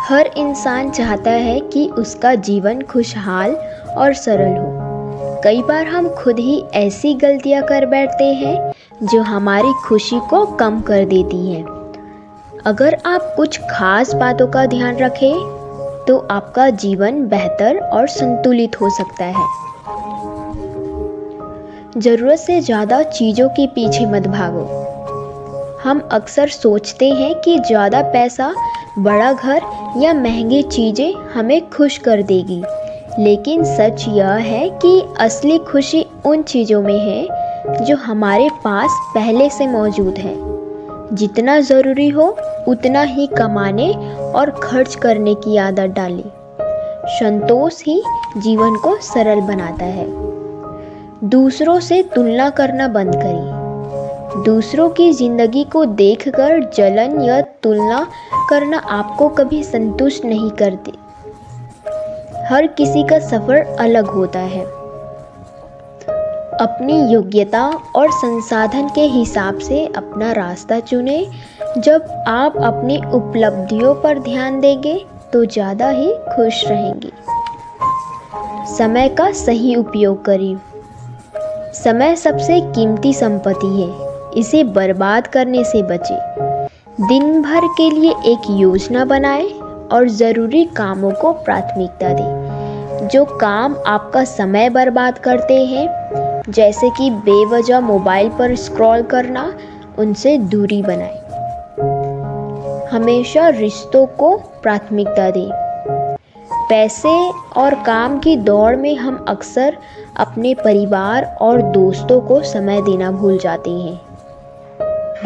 हर इंसान चाहता है कि उसका जीवन खुशहाल और सरल हो। कई बार हम खुद ही ऐसी गलतियां कर बैठते हैं जो हमारी खुशी को कम कर देती हैं। अगर आप कुछ खास बातों का ध्यान रखें तो आपका जीवन बेहतर और संतुलित हो सकता है। ज़रूरत से ज़्यादा चीज़ों के पीछे मत भागो। हम अक्सर सोचते हैं कि ज़्यादा पैसा, बड़ा घर या महंगी चीज़ें हमें खुश कर देगी, लेकिन सच यह है कि असली खुशी उन चीज़ों में है जो हमारे पास पहले से मौजूद है। जितना ज़रूरी हो उतना ही कमाने और खर्च करने की आदत डालें। संतोष ही जीवन को सरल बनाता है। दूसरों से तुलना करना बंद करें। दूसरों की ज़िंदगी को देखकर जलन या तुलना करना आपको कभी संतुष्ट नहीं करती। हर किसी का सफ़र अलग होता है। अपनी योग्यता और संसाधन के हिसाब से अपना रास्ता चुनें। जब आप अपनी उपलब्धियों पर ध्यान देंगे तो ज़्यादा ही खुश रहेंगे। समय का सही उपयोग करें। समय सबसे कीमती संपत्ति है, इसे बर्बाद करने से बचें। दिन भर के लिए एक योजना बनाएं और ज़रूरी कामों को प्राथमिकता दें। जो काम आपका समय बर्बाद करते हैं, जैसे कि बेवजह मोबाइल पर स्क्रॉल करना, उनसे दूरी बनाएं। हमेशा रिश्तों को प्राथमिकता दें। पैसे और काम की दौड़ में हम अक्सर अपने परिवार और दोस्तों को समय देना भूल जाते हैं,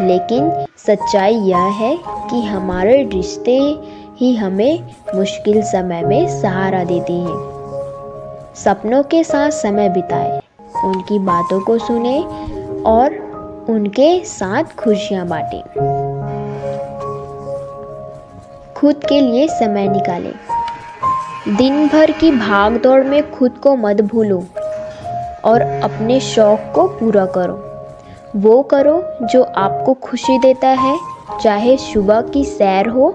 लेकिन सच्चाई यह है कि हमारे रिश्ते ही हमें मुश्किल समय में सहारा देते हैं। सपनों के साथ समय बिताएं, उनकी बातों को सुने और उनके साथ खुशियां बांटें। खुद के लिए समय निकालें। दिन भर की भाग दौड़ में खुद को मत भूलो और अपने शौक़ को पूरा करो। वो करो जो आपको खुशी देता है, चाहे सुबह की सैर हो,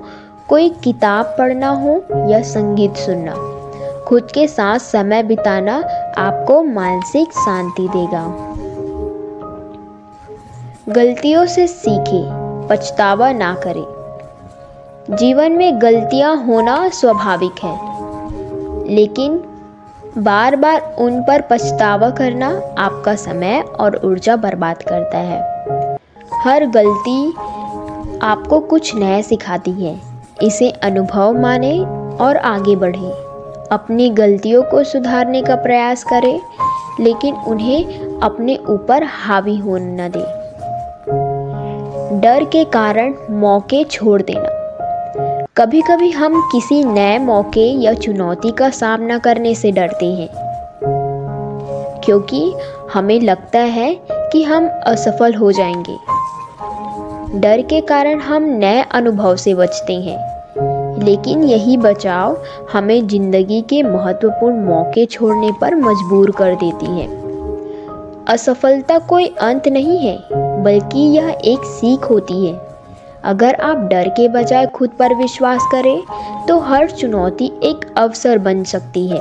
कोई किताब पढ़ना हो या संगीत सुनना। खुद के साथ समय बिताना आपको मानसिक शांति देगा। गलतियों से सीखें, पछतावा ना करें। जीवन में गलतियां होना स्वाभाविक है, लेकिन बार बार उन पर पछतावा करना आपका समय और ऊर्जा बर्बाद करता है। हर गलती आपको कुछ नया सिखाती है। इसे अनुभव माने और आगे बढ़ें। अपनी गलतियों को सुधारने का प्रयास करें, लेकिन उन्हें अपने ऊपर हावी होने न दें। डर के कारण मौके छोड़ देना। कभी कभी हम किसी नए मौके या चुनौती का सामना करने से डरते हैं, क्योंकि हमें लगता है कि हम असफल हो जाएंगे। डर के कारण हम नए अनुभव से बचते हैं, लेकिन यही बचाव हमें जिंदगी के महत्वपूर्ण मौके छोड़ने पर मजबूर कर देती है। असफलता कोई अंत नहीं है, बल्कि यह एक सीख होती है। अगर आप डर के बजाय खुद पर विश्वास करें तो हर चुनौती एक अवसर बन सकती है।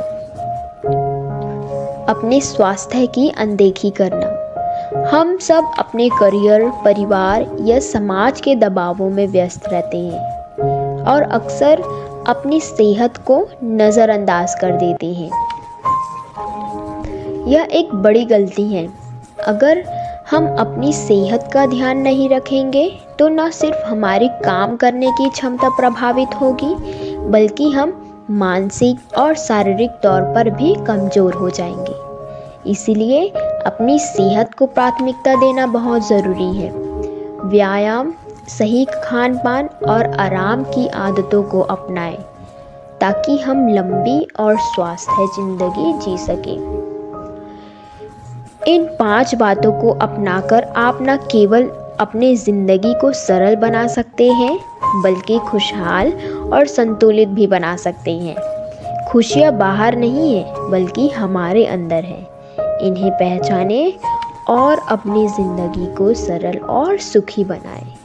अपने स्वास्थ्य की अनदेखी करना। हम सब अपने करियर, परिवार या समाज के दबावों में व्यस्त रहते हैं और अक्सर अपनी सेहत को नज़रअंदाज कर देते हैं। यह एक बड़ी गलती है। अगर हम अपनी सेहत का ध्यान नहीं रखेंगे तो न सिर्फ हमारी काम करने की क्षमता प्रभावित होगी, बल्कि हम मानसिक और शारीरिक तौर पर भी कमज़ोर हो जाएंगे। इसलिए अपनी सेहत को प्राथमिकता देना बहुत ज़रूरी है। व्यायाम, सही खान पान और आराम की आदतों को अपनाएं, ताकि हम लंबी और स्वस्थ जिंदगी जी सकें। इन 5 बातों को अपनाकर आप न केवल अपनी ज़िंदगी को सरल बना सकते हैं, बल्कि खुशहाल और संतुलित भी बना सकते हैं। खुशियाँ बाहर नहीं है, बल्कि हमारे अंदर है। इन्हें पहचानें और अपनी ज़िंदगी को सरल और सुखी बनाएं।